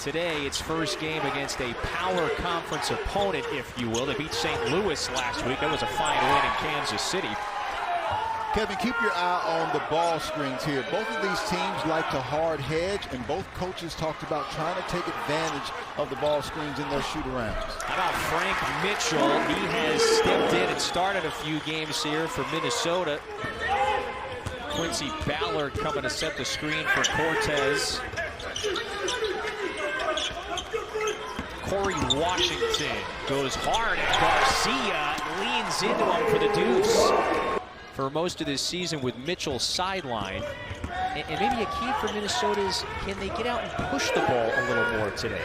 today, its first game against a power conference opponent, if you will. They beat St. Louis last week. That was a fine win in Kansas City. Kevin, keep your eye on the ball screens here. Both of these teams like to hard hedge, and both coaches talked about trying to take advantage of the ball screens in their shoot-arounds. How about Frank Mitchell? He has stepped in and started a few games here for Minnesota. Quincy Ballard coming to set the screen for Cortez. Corey Washington goes hard at Garcia, leans into him for the deuce. For most of this season with Mitchell sidelined. And maybe a key for Minnesota is, can they get out and push the ball a little more today?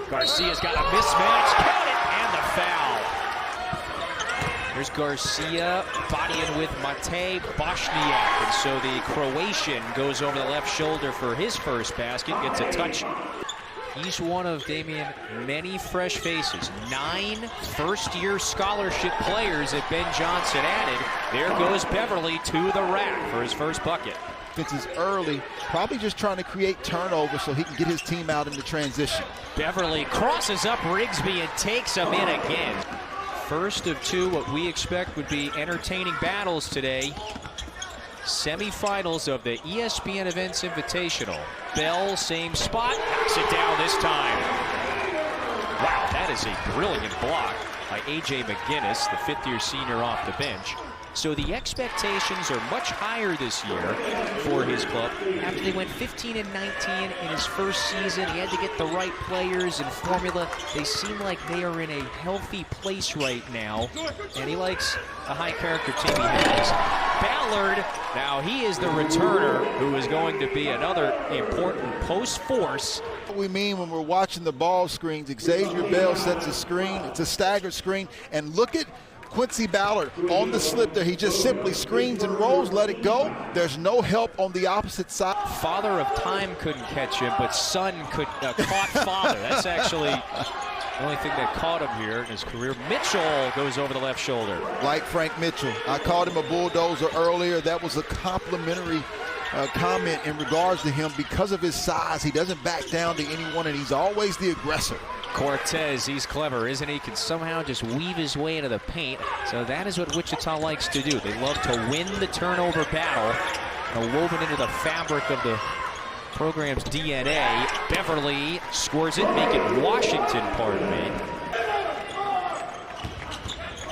Garcia's got a mismatch, count it, and the foul. Here's Garcia bodying with Matej Bošniak. And so the Croatian goes over the left shoulder for his first basket, gets a touch. He's one of, Damian, many fresh faces. 9 first-year scholarship players that Ben Johnson added. There goes Beverly to the rack for his first bucket. This is early, probably just trying to create turnover so he can get his team out in the transition. Beverly crosses up Rigsby and takes him in again. First of 2, what we expect would be entertaining battles today. Semifinals of the ESPN Events Invitational. Bell, same spot, knocks it down this time. Wow, that is a brilliant block by A.J. McGinnis, the 5th-year senior off the bench. So the expectations are much higher this year for his club. After they went 15-19 in his first season, he had to get the right players and formula. They seem like they are in a healthy place right now, and he likes a high-character team he has. Ballard, now he is the returner who is going to be another important post force. What we mean when we're watching the ball screens, Xavier Bell sets a screen, it's a staggered screen, and look at Quincy Ballard on the slip there. He just simply screens and rolls, let it go. There's no help on the opposite side. Father of Time couldn't catch him, but son could caught father. That's actually the only thing that caught him here in his career. Mitchell goes over the left shoulder. Like Frank Mitchell. I called him a bulldozer earlier. That was a complimentary comment in regards to him. Because of his size, he doesn't back down to anyone, and he's always the aggressor. Cortez, he's clever, isn't he? Can somehow just weave his way into the paint. So that is what Wichita likes to do. They love to win the turnover battle, woven into the fabric of the program's DNA. Beverly scores it, make it Washington, pardon me.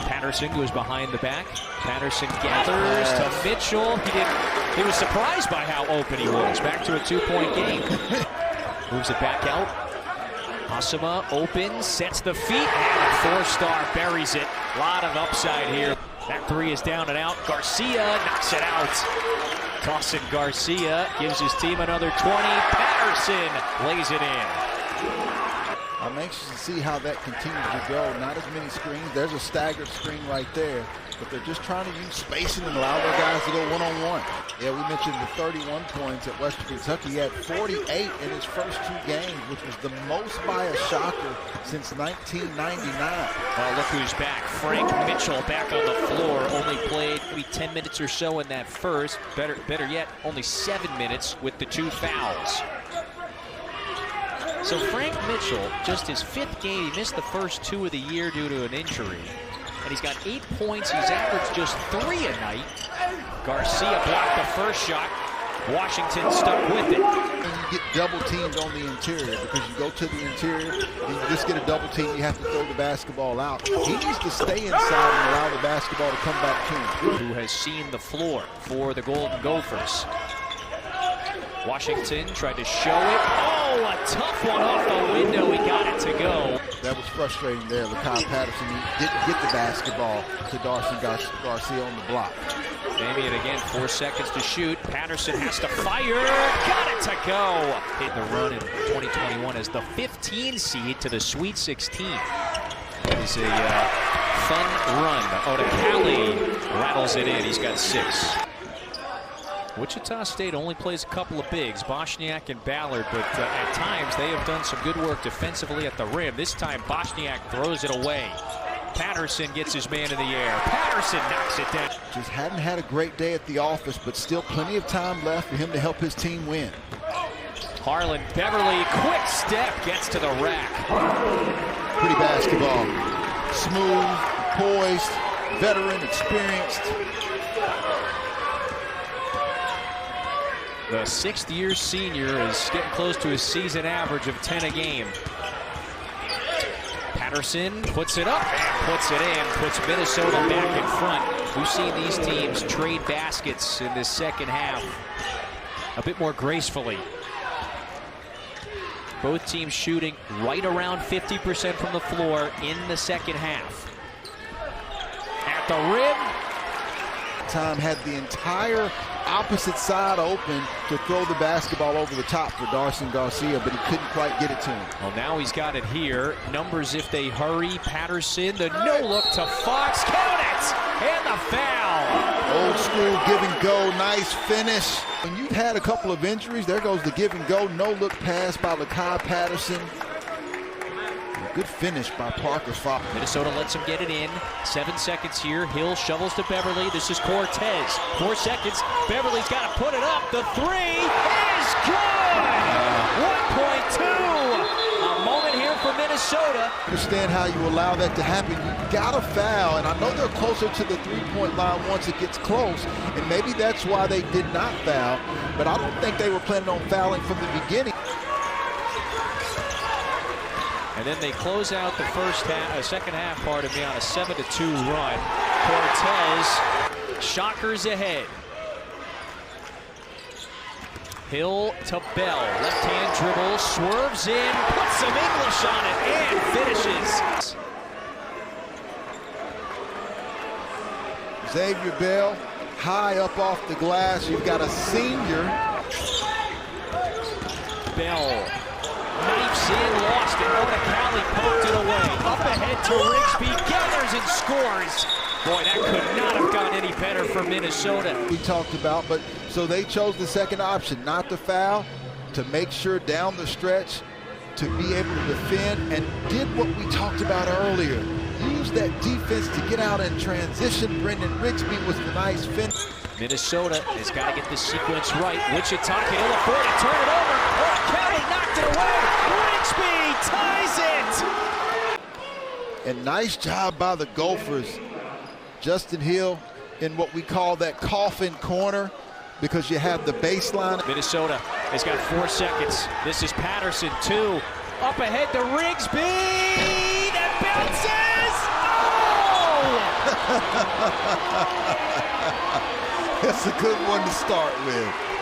Patterson goes behind the back. Patterson gathers to Mitchell. He was surprised by how open he was. Back to a 2-point game. Moves it back out. Asama opens, sets the feet, and a 4-star buries it. A lot of upside here. That 3 is down and out. Garcia knocks it out. Tossing Garcia gives his team another 20. Patterson lays it in. I'm anxious to see how that continues to go. Not as many screens. There's a staggered screen right there. But they're just trying to use spacing and allow their guys to go one-on-one. Yeah, we mentioned the 31 points at Western Kentucky. He had 48 in his first 2 games, which was the most by a shocker since 1999. Well, look who's back. Frank Mitchell back on the floor. Only played maybe 10 minutes or so in that first. Better yet, only 7 minutes with the 2 fouls. So Frank Mitchell, just his 5th game, he missed the first 2 of the year due to an injury. And he's got 8 points. He's averaged just 3 a night. Garcia blocked the first shot. Washington stuck with it. And you get double teamed on the interior because you go to the interior and you just get a double team. You have to throw the basketball out. He needs to stay inside and allow the basketball to come back to him. Who has seen the floor for the Golden Gophers. Washington tried to show it. Oh, a tough one off the window. He got it to go. That was frustrating there. Lakai Patterson didn't get the basketball to Darcy Garcia on the block. Damian again, 4 seconds to shoot. Patterson has to fire. Got it to go. Hit the run in 2021 as the 15 seed to the Sweet 16. It is a fun run. Odekali rattles it in. He's got 6. Wichita State only plays a couple of bigs, Bošniak and Ballard, but at times they have done some good work defensively at the rim. This time Bošniak throws it away. Patterson gets his man in the air. Patterson knocks it down. Just hadn't had a great day at the office, but still plenty of time left for him to help his team win. Harlan Beverly, quick step, gets to the rack. Pretty basketball. Smooth, poised, veteran, experienced. The sixth-year senior is getting close to his season average of 10 a game. Patterson puts it up and puts it in, puts Minnesota back in front. We've seen these teams trade baskets in this second half a bit more gracefully. Both teams shooting right around 50% from the floor in the second half. At the rim. Time had the entire opposite side open to throw the basketball over the top for Darson Garcia, but he couldn't quite get it to him. Well, now he's got it here. Numbers if they hurry. Patterson, the no-look to Fox. Count it! And the foul. Old school give and go, nice finish. When you've had a couple of injuries, there goes the give and go. No-look pass by Lakai Patterson. Good finish by Parker Fox. Minnesota lets him get it in. 7 seconds here. Hill shovels to Beverly. This is Cortez. 4 seconds. Beverly's got to put it up. The three is good! 1.2. A moment here for Minnesota. Understand how you allow that to happen. You got to foul, and I know they're closer to the three-point line once it gets close, and maybe that's why they did not foul, but I don't think they were planning on fouling from the beginning. And then they close out the second half, pardon me, on a 7-2 run. Cortez, shockers ahead. Hill to Bell, left-hand dribble, swerves in, puts some English on it, and finishes. Xavier Bell, high up off the glass. You've got a senior. Bell. Knifes in, lost it. Mona Cali poked it away. Up ahead to Rigsby, gathers and scores. Boy, that could not have gone any better for Minnesota. We talked about, but so they chose the second option, not to foul, to make sure down the stretch to be able to defend, and did what we talked about earlier. Use that defense to get out and transition. Brendan Rigsby was the nice finish. Minnesota has got to get this sequence right. Wichita can ill afford to turn it over. Oh, Kelly knocked it away. Rigsby ties it. And nice job by the Gophers. Justin Hill in what we call that coffin corner, because you have the baseline. Minnesota has got 4 seconds. This is Patterson, 2. Up ahead to Rigsby. That bounces. Oh! That's a good one to start with.